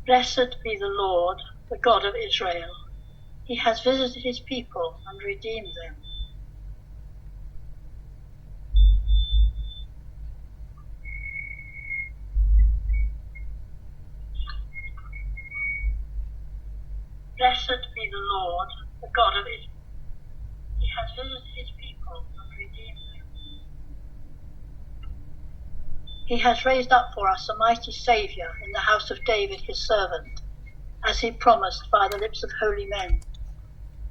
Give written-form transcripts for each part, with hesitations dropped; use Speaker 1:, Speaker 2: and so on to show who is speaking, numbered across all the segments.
Speaker 1: Blessed be the Lord, the God of Israel. He has visited his people and redeemed them. Blessed be the Lord, the God of Israel. He has visited his people and redeemed them. He has raised up for us a mighty Saviour in the house of David his servant, as he promised by the lips of holy men,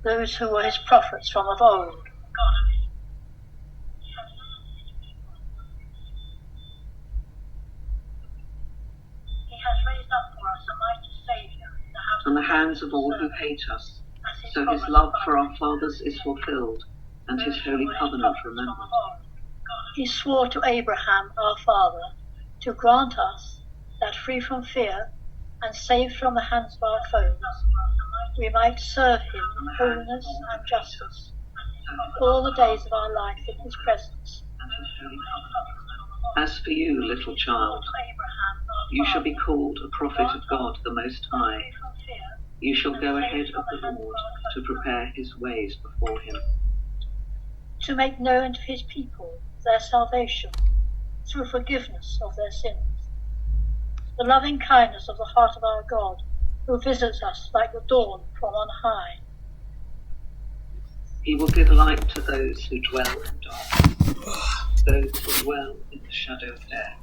Speaker 1: those who were his prophets from of old. He has raised up for us a mighty Saviour in the house
Speaker 2: from the hands of all who hate us. So his love for our fathers is fulfilled, and his holy covenant remembered.
Speaker 1: He swore to Abraham our father to grant us that, free from fear and saved from the hands of our foes, we might serve him in holiness and justice all the days of our life in his presence.
Speaker 2: As for you, little child, you shall be called a prophet of God the Most High. You shall go ahead of the Lord to prepare his ways before him,
Speaker 1: to make known to his people their salvation through forgiveness of their sins. The loving kindness of the heart of our God, who visits us like the dawn from on high.
Speaker 2: He will give light to those who dwell in darkness, those who dwell in the shadow of death,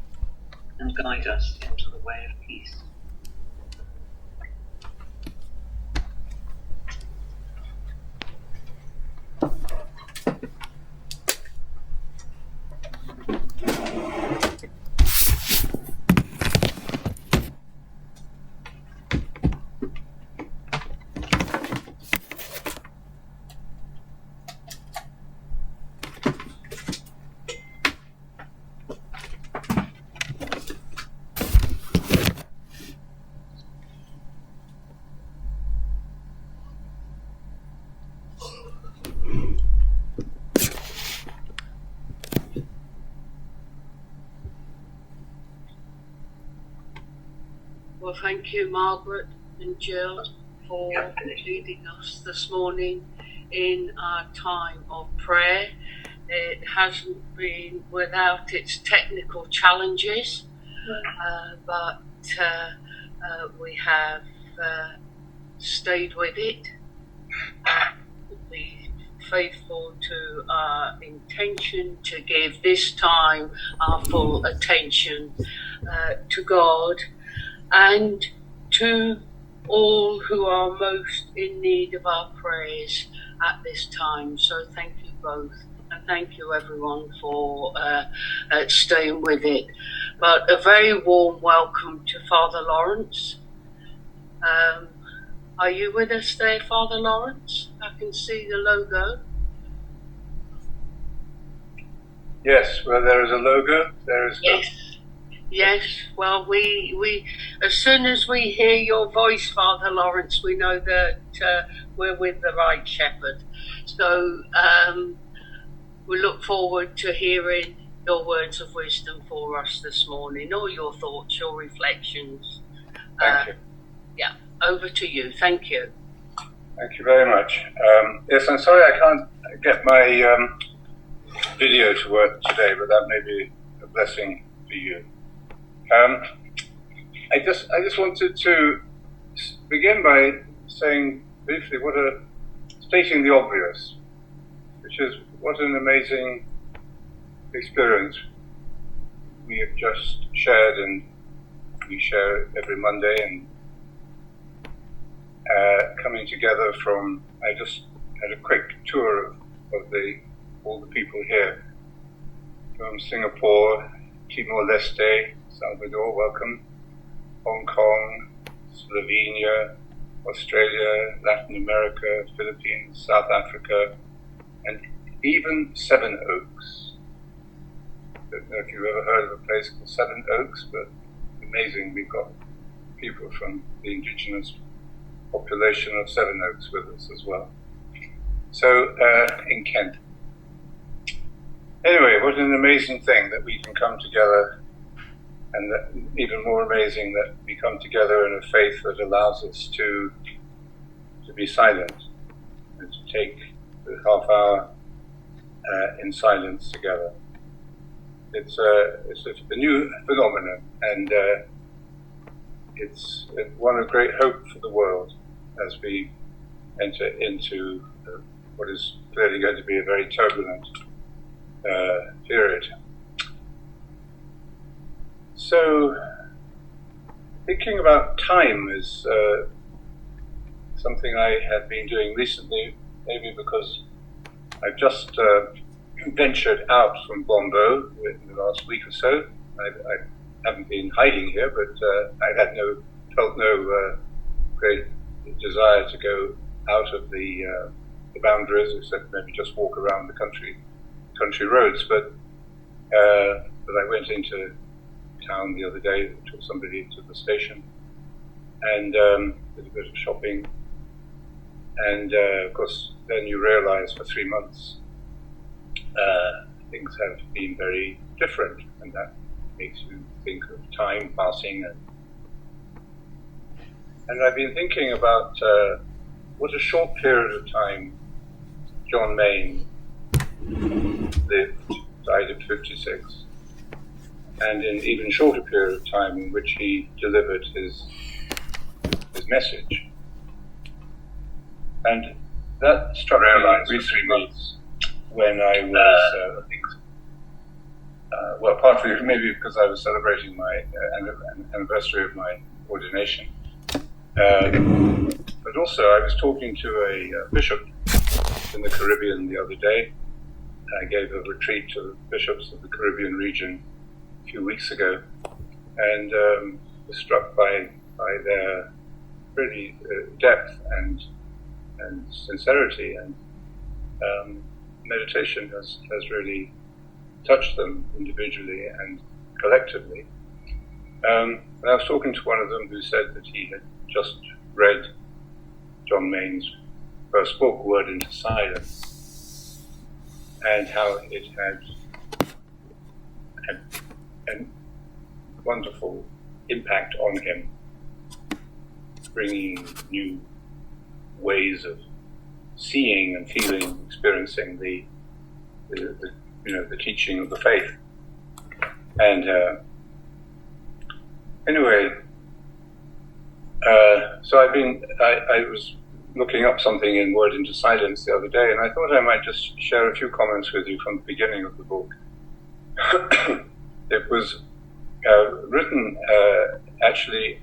Speaker 2: and guide us into the way of peace.
Speaker 3: Well, thank you, Margaret and Jill, for leading us this morning in our time of prayer. It hasn't been without its technical challenges, but we have stayed with it, be faithful to our intention to give this time our full attention to God and to all who are most in need of our prayers at this time. So thank you both, and thank you everyone for staying with it. But a very warm welcome to Father Lawrence. Are you with us there, Father Lawrence? I can see the logo.
Speaker 4: Yes, well, there is a logo. There is.
Speaker 3: Yes. Well, we as soon as we hear your voice, Father Lawrence, we know that we're with the right shepherd. So we look forward to hearing your words of wisdom for us this morning, all your thoughts, your reflections.
Speaker 4: Thank you.
Speaker 3: Yeah, over to you. Thank you.
Speaker 4: Thank you very much. Yes, I'm sorry I can't get my video to work today, but that may be a blessing for you. I just wanted to begin by saying briefly stating the obvious, which is what an amazing experience we have just shared, and we share every Monday, and coming together from, I just had a quick tour of all the people here from Singapore, Timor-Leste, Salvador, welcome, Hong Kong, Slovenia, Australia, Latin America, Philippines, South Africa, and even Seven Oaks. I don't know if you've ever heard of a place called Seven Oaks, but amazing, we've got people from the indigenous population of Seven Oaks with us as well. So, in Kent. Anyway, what an amazing thing that we can come together, and that even more amazing that we come together in a faith that allows us to be silent and to take the half hour in silence together. It's a new phenomenon, and it's one of great hope for the world as we enter into what is clearly going to be a very turbulent period. So, thinking about time is something I have been doing recently, maybe because I've just ventured out from Bombo in the last week or so. I haven't been hiding here, but I had felt no great desire to go out of the boundaries, except maybe just walk around the country roads. But I went into town the other day, took somebody to the station, and did a bit of shopping. And of course, then you realize for 3 months things have been very different, and that makes you think of time passing. And I've been thinking about what a short period of time John Main lived, died at 56, and an even shorter period of time in which he delivered his message. And that struck me recently when I was, partly maybe because I was celebrating my anniversary of my ordination, but also I was talking to a bishop in the Caribbean the other day. I gave a retreat to the bishops of the Caribbean region a few weeks ago, and was struck by their really depth and sincerity, and meditation has really touched them individually and collectively. And I was talking to one of them who said that he had just read John Main's first book, Word into Silence, and how it had a wonderful impact on him, bringing new ways of seeing and feeling, experiencing the teaching of the faith. And so I was looking up something in Word into Silence the other day, and I thought I might just share a few comments with you from the beginning of the book. It was written actually,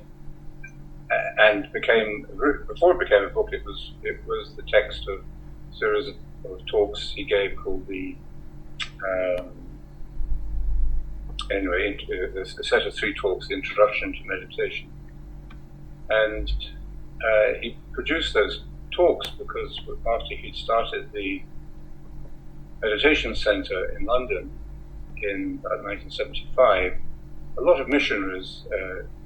Speaker 4: and before it became a book, it was the text of a series of talks he gave called a set of 3 talks, the Introduction to Meditation. And he produced those talks because after he'd started the meditation center in London in about 1975, a lot of missionaries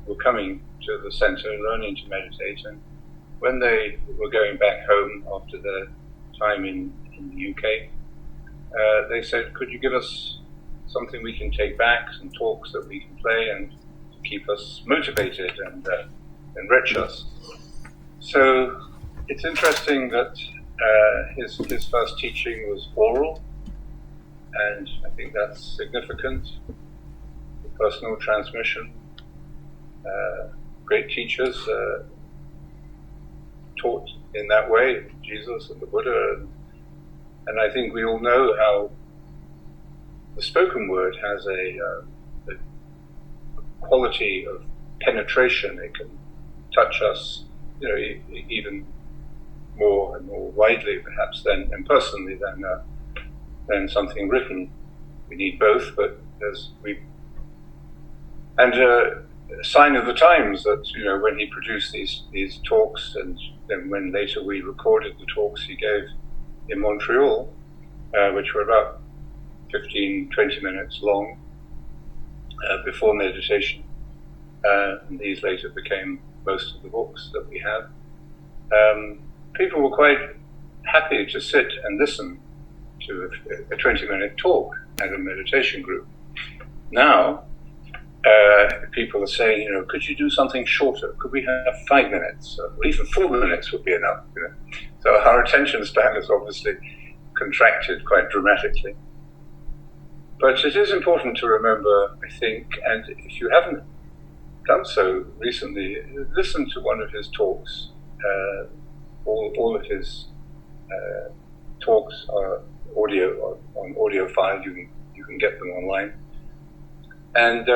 Speaker 4: were coming to the center learning to meditate, and when they were going back home after their time in the UK, they said, could you give us something we can take back, some talks that we can play and to keep us motivated and enrich us. So it's interesting that his first teaching was oral, and I think that's significant. The personal transmission. Great teachers taught in that way, Jesus and the Buddha, and I think we all know how the spoken word has a quality of penetration. It can touch us, even more and more widely, perhaps, than personally than something written. We need both, but a sign of the times that when he produced these talks, and then when later we recorded the talks he gave in Montreal, which were about 15-20 minutes long before meditation, and these later became most of the books that we have. People were quite happy to sit and listen to a 20-minute talk at a meditation group. Now, people are saying, could you do something shorter? Could we have 5 minutes? Or even 4 minutes would be enough. So our attention span has obviously contracted quite dramatically. But it is important to remember, I think, and if you haven't done so recently, listen to one of his talks. All of his talks are on audio file. You can get them online. And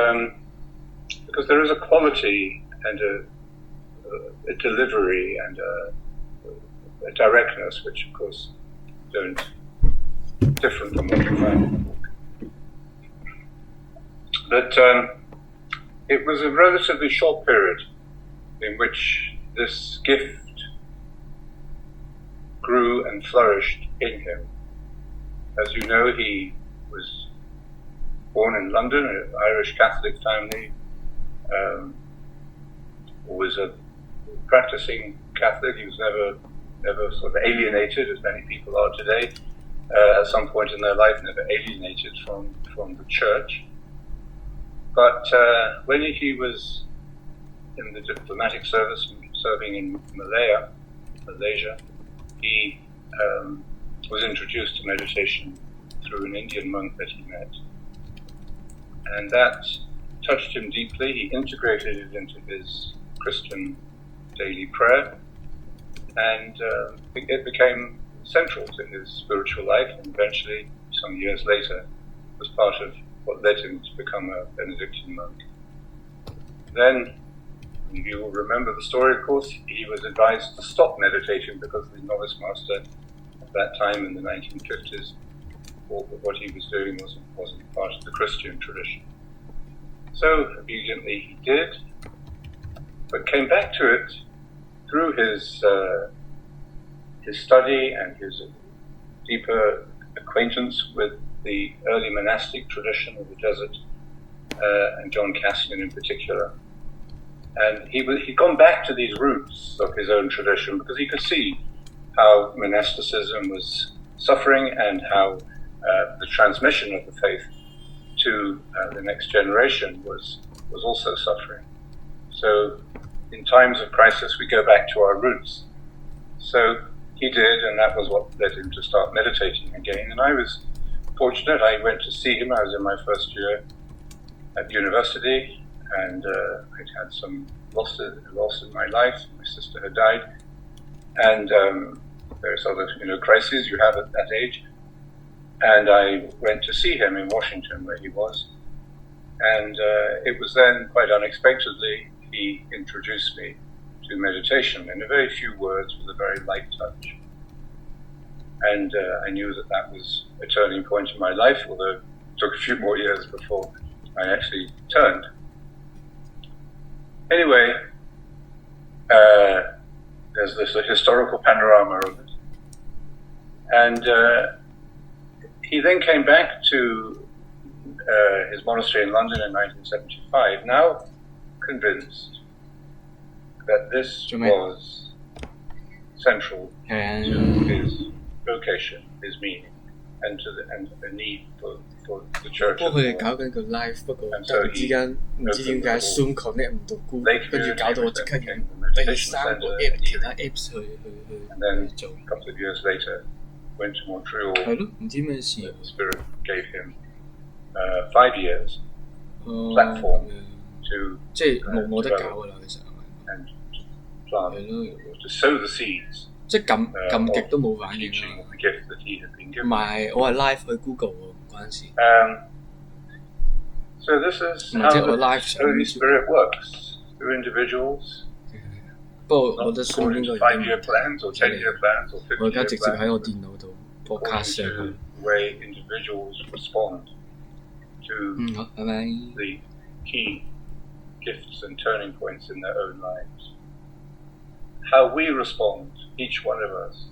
Speaker 4: because there is a quality and a delivery and a directness which, of course, don't different from what you find in the book. But it was a relatively short period in which this gift grew and flourished in him. As you know, he was born in London, an Irish Catholic family, was a practicing Catholic. He was never sort of alienated, as many people are today, at some point in their life, never alienated from the church. But when he was in the diplomatic service, serving in Malaysia, he was introduced to meditation through an Indian monk that he met. And that touched him deeply. He integrated it into his Christian daily prayer, and it became central to his spiritual life, and eventually, some years later, was part of what led him to become a Benedictine monk. Then, you will remember the story, of course, he was advised to stop meditating because the novice master at that time in the 1950s thought that what he was doing wasn't part of the Christian tradition. So, obediently he did, but came back to it through his study and his deeper acquaintance with the early monastic tradition of the desert, and John Cassian in particular. And he'd gone back to these roots of his own tradition because he could see how monasticism was suffering and how the transmission of the faith to the next generation was also suffering. So in times of crisis, we go back to our roots. So he did, and that was what led him to start meditating again. And I was fortunate. I went to see him. I was in my first year at university, and I'd had some loss in my life. My sister had died, and various other crises you have at that age. And I went to see him in Washington, where he was. And it was then, quite unexpectedly, he introduced me to meditation in a very few words with a very light touch. And I knew that was a turning point in my life, although it took a few more years before I actually turned. Anyway, there's this historical panorama of it. And he then came back to his monastery in London in 1975, now convinced that this was central to his vocation, his meaning, and to the need for the church.
Speaker 5: 不過佢哋搞緊個 live， 不過突然之間唔知點解 Zoom connect 唔到 Google， 跟住搞到我即刻要第3個 app 其他 apps 去做。
Speaker 4: A couple of years later, went to Montreal.
Speaker 5: 係咯，唔知咩事。
Speaker 4: The Spirit gave him 5 years platform to
Speaker 5: 即係冇得搞㗎啦，其實。
Speaker 4: And plant, to sow the seeds.
Speaker 5: 即係撳極都冇反應啦。唔係，我係 live 去 Google 喎，唔關事。
Speaker 4: So this is how the Holy Spirit works through individuals.
Speaker 5: 不過我覺得 Zoom 應該
Speaker 4: 5-year plans or 10-year plans or 50-year plans.
Speaker 5: 我而家直接喺我電腦度 podcast 上去。
Speaker 4: The way individuals respond to
Speaker 5: 好，拜拜。
Speaker 4: the key gifts and turning points in their own lives. How we respond, each one of us,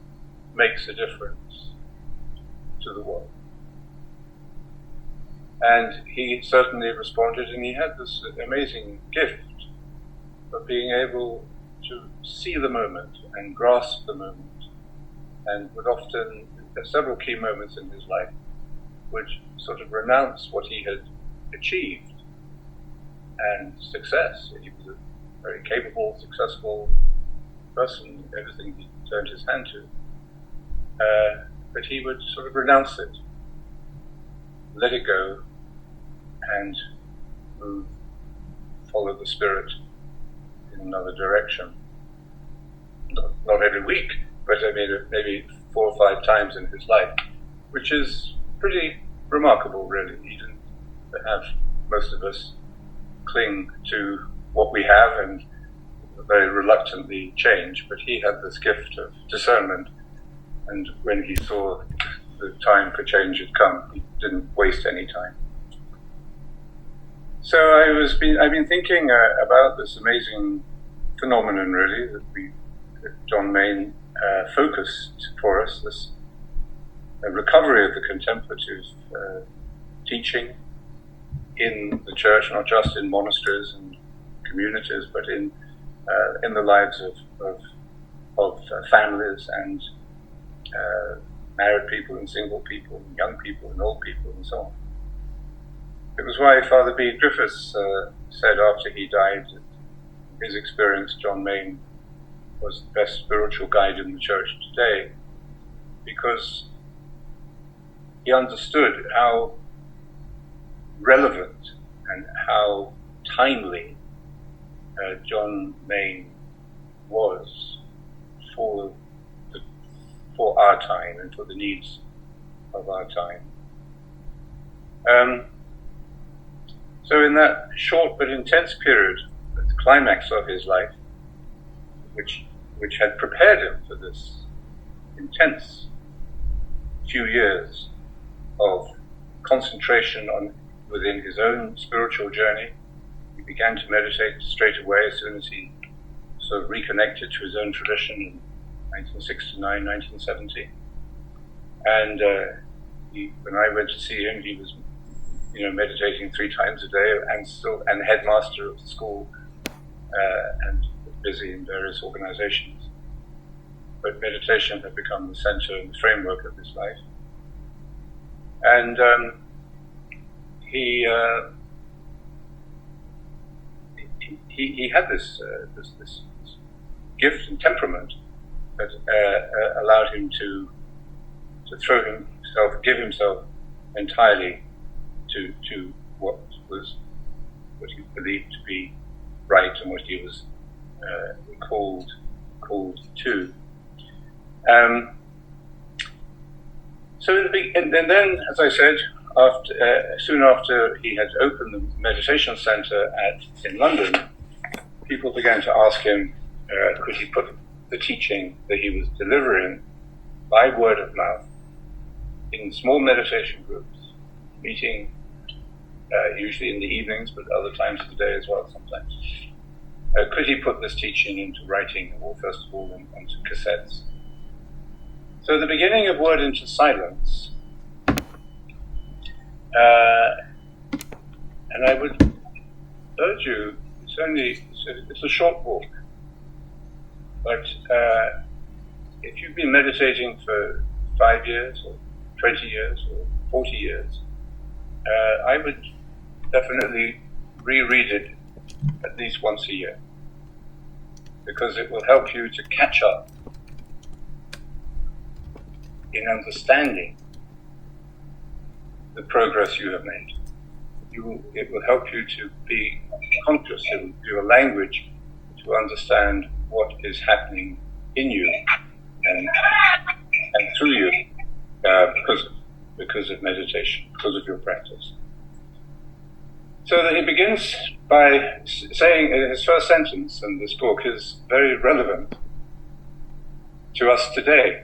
Speaker 4: makes a difference to the world. And he certainly responded, and he had this amazing gift of being able to see the moment and grasp the moment, and would often, at several key moments in his life, would sort of renounce what he had achieved and success. He was a very capable, successful person, everything he turned his hand to. But he would sort of renounce it, let it go, and follow the Spirit in another direction. Not every week, but I mean maybe 4 or 5 times in his life, which is pretty remarkable, really, even to have most of us cling to what we have and very reluctantly change, but he had this gift of discernment, and when he saw the time for change had come, he didn't waste any time. So I've been thinking about this amazing phenomenon, really, that John Main focused for us, this recovery of the contemplative teaching in the church, not just in monasteries and communities, but in the lives of families and married people and single people, and young people and old people, and so on. It was why Father B. Griffiths said after he died that in his experience, John Main was the best spiritual guide in the church today, because he understood how relevant and how timely John Main was for our time and for the needs of our time. So in that short but intense period, at the climax of his life, which had prepared him for this intense few years of concentration within his own spiritual journey, he began to meditate straight away as soon as he sort of reconnected to his own tradition in 1969, 1970. And when I went to see him, he was meditating 3 times a day and headmaster of the school and busy in various organizations. But meditation had become the center and the framework of his life. And he had this gift and temperament that allowed him to give himself entirely to what he believed to be right and what he was called to. And then, as I said, soon after he had opened the meditation center in London, people began to ask him, could he put the teaching that he was delivering by word of mouth in small meditation groups, meeting usually in the evenings, but other times of the day as well sometimes. Could he put this teaching into writing, or first of all onto cassettes? So the beginning of Word into Silence, and I would urge you, it's a short book, but if you've been meditating for 5 years or 20 years or 40 years, I would definitely reread it at least once a year, because it will help you to catch up in understanding the progress you have made. It will help you to be conscious, it will give you a language to understand what is happening in you and through you because of meditation, because of your practice. So that he begins by saying his first sentence in this book is very relevant to us today.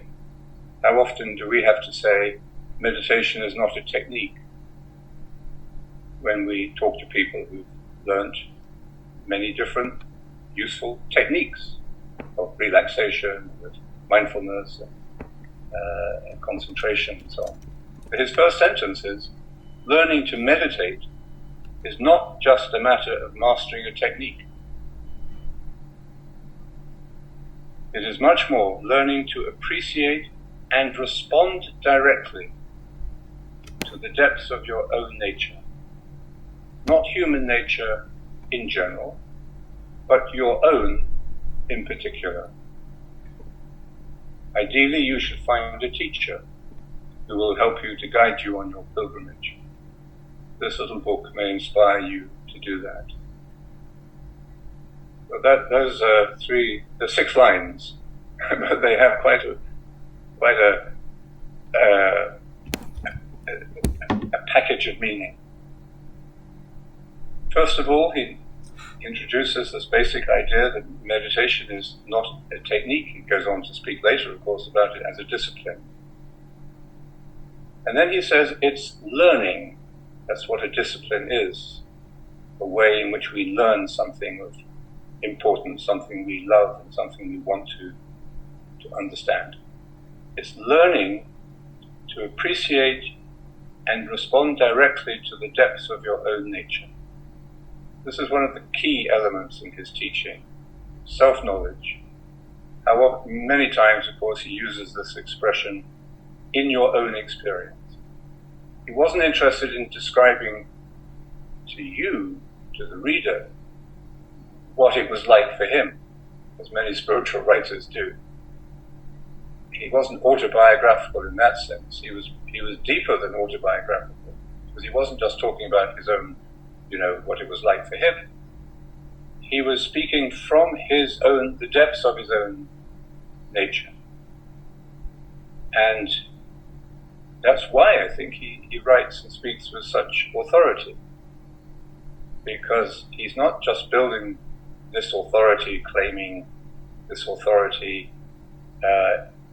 Speaker 4: How often do we have to say meditation is not a technique when we talk to people who've learned many different useful techniques of relaxation, with mindfulness, and concentration, and so on. But his first sentence is, learning to meditate is not just a matter of mastering a technique. It is much more learning to appreciate and respond directly to the depths of your own nature. Not human nature in general, but your own in particular. Ideally, you should find a teacher who will help you to guide you on your pilgrimage. This little book may inspire you to do that. But those are 6 lines, but they have quite a package of meaning. First of all, he introduces this basic idea that meditation is not a technique. He goes on to speak later, of course, about it as a discipline. And then he says it's learning. That's what a discipline is. A way in which we learn something of importance, something we love, and something we want to understand. It's learning to appreciate and respond directly to the depths of your own nature. This is one of the key elements in his teaching, self-knowledge. How many times, of course, he uses this expression, in your own experience. He wasn't interested in describing to you, to the reader, what it was like for him, as many spiritual writers do. He wasn't autobiographical in that sense. He was deeper than autobiographical, because he wasn't just talking about his own, what it was like for him. He was speaking from the depths of his own nature. And that's why I think he writes and speaks with such authority, because he's not just building this authority, claiming this authority,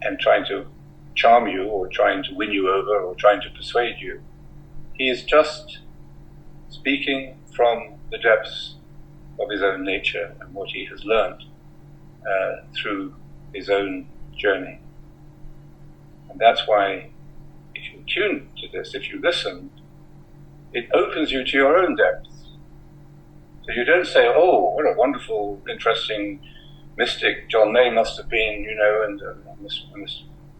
Speaker 4: and trying to charm you, or trying to win you over, or trying to persuade you. He is just speaking from the depths of his own nature and what he has learned through his own journey. And that's why, if you tune to this, if you listen, it opens you to your own depths. So you don't say, oh, what a wonderful, interesting mystic John May must have been, and I must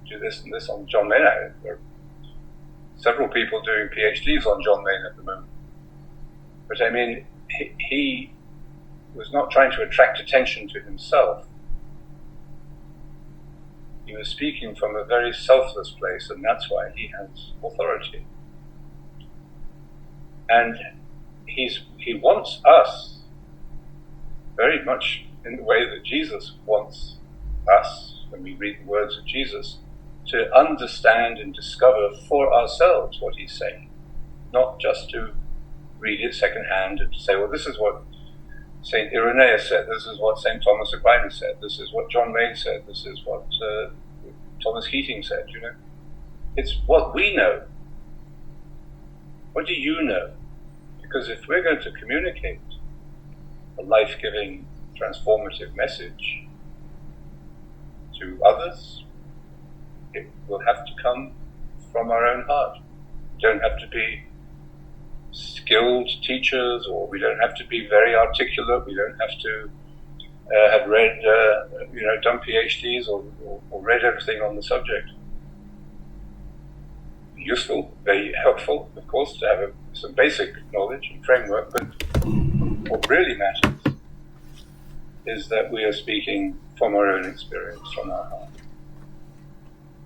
Speaker 4: do this and this on John May. There are several people doing PhDs on John May at the moment. But I mean, he was not trying to attract attention to himself. He was speaking from a very selfless place, and that's why he has authority. And he wants us, very much in the way that Jesus wants us, when we read the words of Jesus, to understand and discover for ourselves what he's saying, not just to read it secondhand and to say, well, this is what St. Irenaeus said, this is what St. Thomas Aquinas said, this is what John May said, this is what Thomas Keating said, It's what we know. What do you know? Because if we're going to communicate a life-giving, transformative message to others, it will have to come from our own heart. We don't have to be skilled teachers, or we don't have to be very articulate, we don't have to have read, done PhDs or read everything on the subject. Useful, very helpful, of course, to have some basic knowledge and framework, but what really matters is that we are speaking from our own experience, from our heart.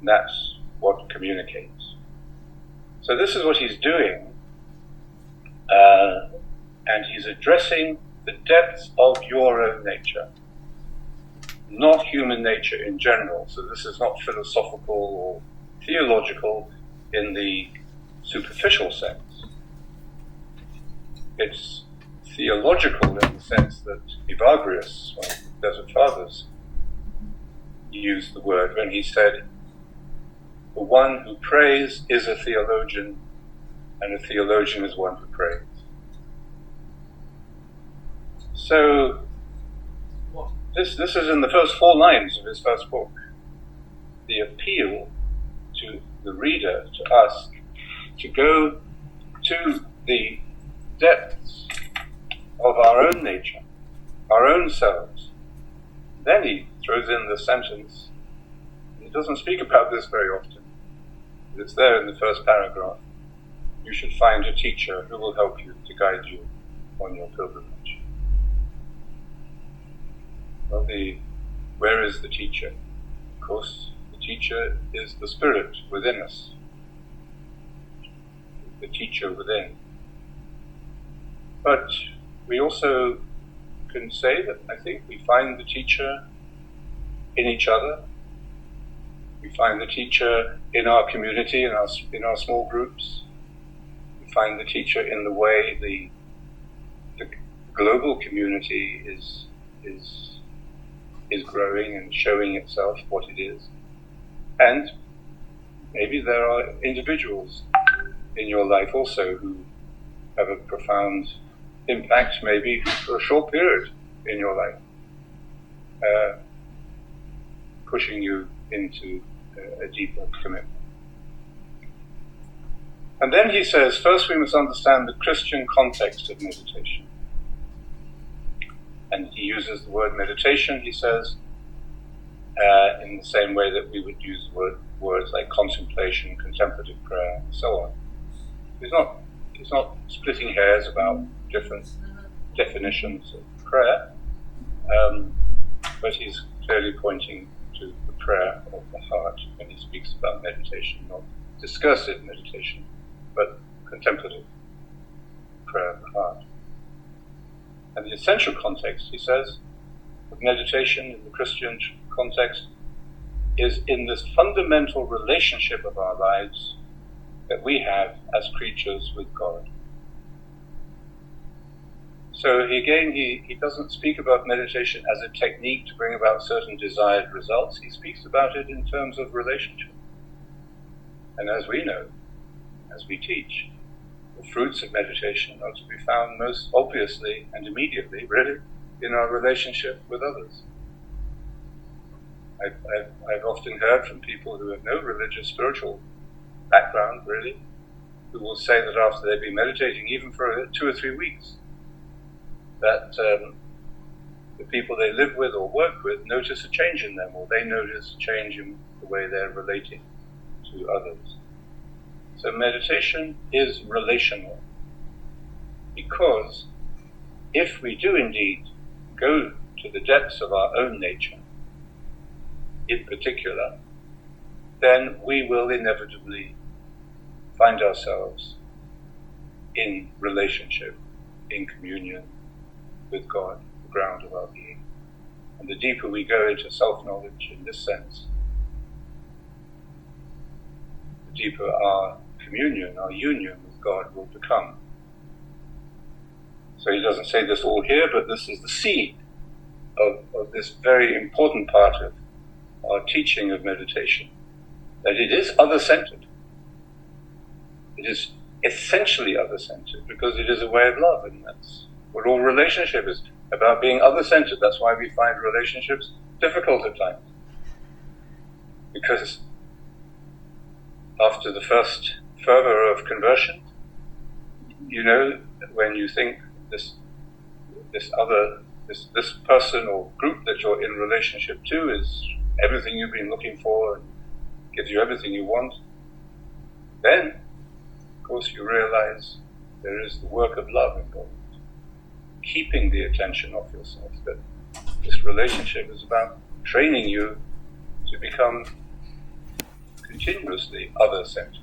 Speaker 4: And that's what communicates. So this is what he's doing, and he's addressing the depths of your own nature, not human nature in general. So this is not philosophical or theological in the superficial sense. It's theological in the sense that Evagrius, one of the Desert Fathers, used the word when he said, the one who prays is a theologian, and a theologian is one who prays. So, this is in the first 4 lines of his first book. The appeal to the reader, to us, to go to the depths of our own nature, our own selves. Then he throws in the sentence, he doesn't speak about this very often, but it's there in the first paragraph. You should find a teacher who will help you, to guide you on your pilgrimage. Well, where is the teacher? Of course, the teacher is the spirit within us. The teacher within. But we also can say that I think we find the teacher in each other. We find the teacher in our community, in our small groups. We find the teacher in the way the global community is growing and showing itself what it is. And maybe there are individuals in your life also who have a profound impact, maybe for a short period in your life, pushing you into a deeper commitment. And then he says, first we must understand the Christian context of meditation. And he uses the word meditation, he says, in the same way that we would use words like contemplation, contemplative prayer, and so on. He's not splitting hairs about different definitions of prayer, but he's clearly pointing to the prayer of the heart when he speaks about meditation, not discursive meditation, but contemplative prayer of the heart. And the essential context, he says, of meditation in the Christian context is in this fundamental relationship of our lives that we have as creatures with God. So he doesn't speak about meditation as a technique to bring about certain desired results. He speaks about it in terms of relationship. And as we know, as we teach, the fruits of meditation are to be found most obviously and immediately, really, in our relationship with others. I've often heard from people who have no religious, spiritual background, really, who will say that after they've been meditating, even for 2 or 3 weeks, that the people they live with or work with notice a change in them, or they notice a change in the way they're relating to others. So meditation is relational, because if we do indeed go to the depths of our own nature, in particular, then we will inevitably find ourselves in relationship, in communion with God, the ground of our being. And the deeper we go into self-knowledge in this sense, the deeper our communion, our union with God will become. So he doesn't say this all here, but this is the seed of this very important part of our teaching of meditation, that it is other-centered. It is essentially other-centered because it is a way of love, and that's what all relationship is about, being other-centered. That's why we find relationships difficult at times, because after the first fervor of conversion, when you think this person or group that you're in relationship to is everything you've been looking for and gives you everything you want, then, of course, you realize there is the work of love involved, keeping the attention off yourself. That this relationship is about training you to become continuously other-centered,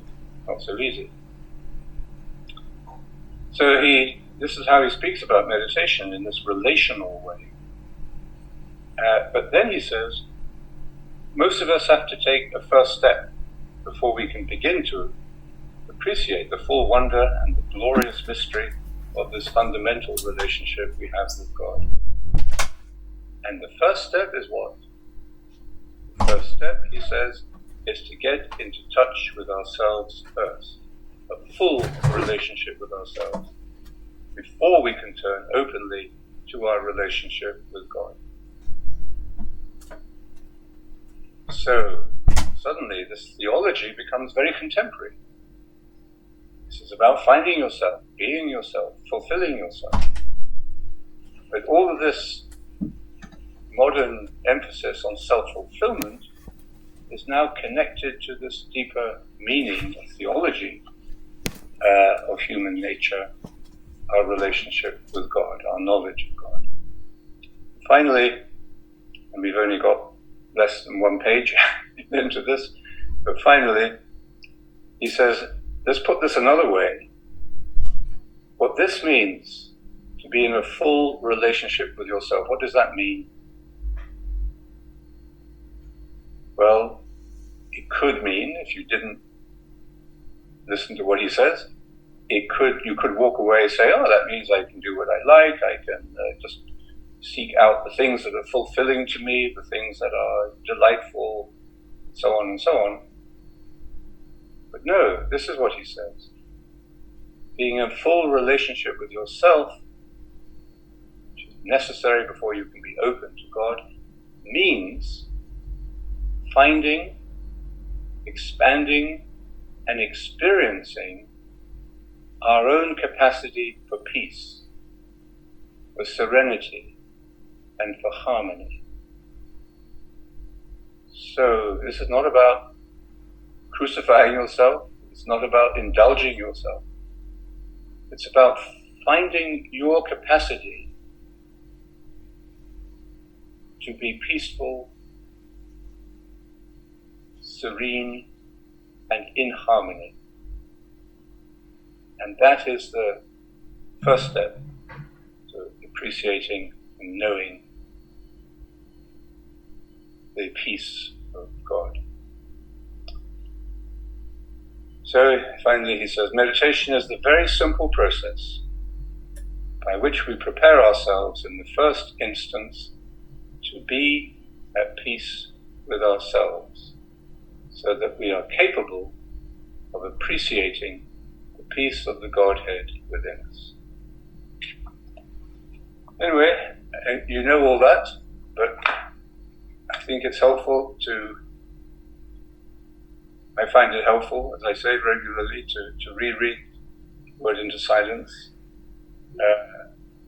Speaker 4: not so easy. So this is how he speaks about meditation, in this relational way. But then he says, most of us have to take a first step before we can begin to appreciate the full wonder and the glorious mystery of this fundamental relationship we have with God. And the first step is what? The first step, he says, is to get into touch with ourselves first, a full relationship with ourselves, before we can turn openly to our relationship with God. So, suddenly this theology becomes very contemporary. This is about finding yourself, being yourself, fulfilling yourself. But all of this modern emphasis on self-fulfillment is now connected to this deeper meaning of theology of human nature, our relationship with God, our knowledge of God. Finally, and we've only got less than 1 page into this, but finally, he says, let's put this another way. What this means, to be in a full relationship with yourself, what does that mean? Well, it could mean, if you didn't listen to what he says, you could walk away and say, oh, that means I can do what I like, I can just seek out the things that are fulfilling to me, the things that are delightful, so on and so on. But no, this is what he says. Being in full relationship with yourself, which is necessary before you can be open to God, means finding, expanding, and experiencing our own capacity for peace, for serenity, and for harmony. So this is not about crucifying yourself, it's not about indulging yourself. It's about finding your capacity to be peaceful, serene, and in harmony. And that is the first step to appreciating and knowing the peace of God. So finally he says, meditation is the very simple process by which we prepare ourselves in the first instance to be at peace with ourselves, so that we are capable of appreciating the peace of the Godhead within us. Anyway, you know all that, but I think it's helpful I find it helpful, as I say regularly, to reread Word into Silence,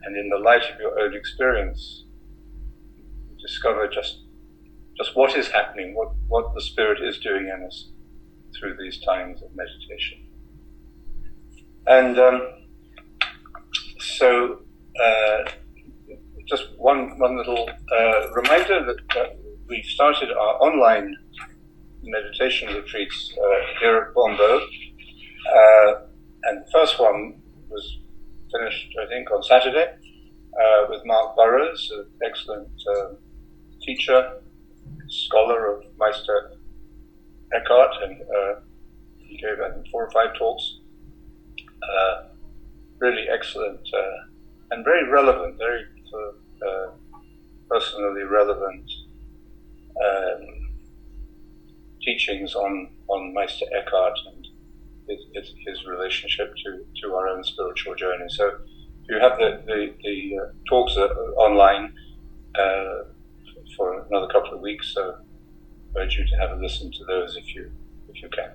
Speaker 4: and in the light of your own experience, discover just what is happening, what the Spirit is doing in us through these times of meditation. And so just one little reminder that we've started our online meditation retreats here at Bombo, and the first one was finished, I think, on Saturday with Mark Burrows, an excellent teacher, scholar of Meister Eckhart, and he gave, I think, 4 or 5 talks. Really excellent and very relevant, very personally relevant teachings on Meister Eckhart and his relationship to our own spiritual journey. So if you have the talks online for another couple of weeks, so I urge you to have a listen to those if you can.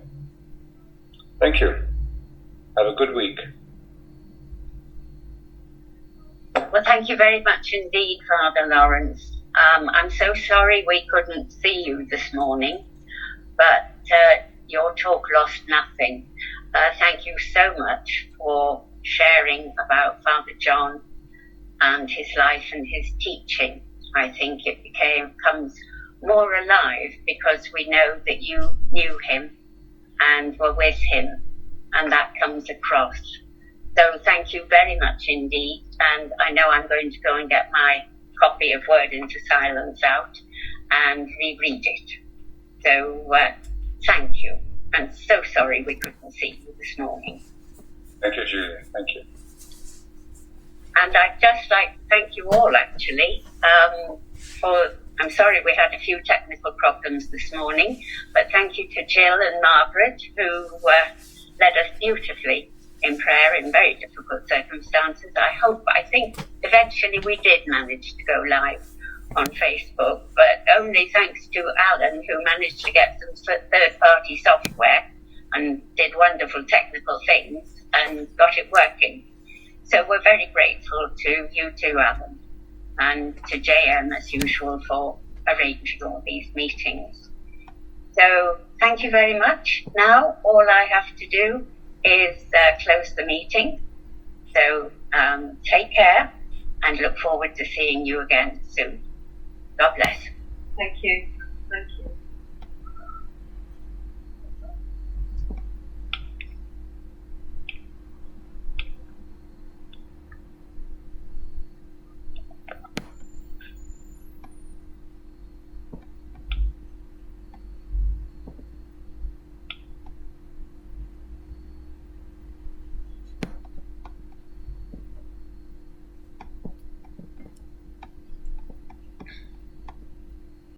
Speaker 4: Thank you. Have a good week.
Speaker 6: Well, thank you very much indeed, Father Lawrence. I'm so sorry we couldn't see you this morning, but your talk lost nothing. Thank you so much for sharing about Father John and his life and his teaching. I think it comes more alive because we know that you knew him and were with him, and that comes across. So thank you very much indeed, and I know I'm going to go and get my copy of Word into Silence out and reread it. So thank you, and so sorry we couldn't see you this morning.
Speaker 4: Thank you, Julie. Thank you.
Speaker 6: And I'd just like to thank you all, actually, I'm sorry we had a few technical problems this morning, but thank you to Jill and Margaret, who led us beautifully in prayer in very difficult circumstances. I think eventually we did manage to go live on Facebook, but only thanks to Alan, who managed to get some third-party software and did wonderful technical things and got it working. So we're very grateful to you too, Alan, and to JM, as usual, for arranging all these meetings. So thank you very much. Now all I have to do is close the meeting. So take care and look forward to seeing you again soon. God bless.
Speaker 7: Thank you.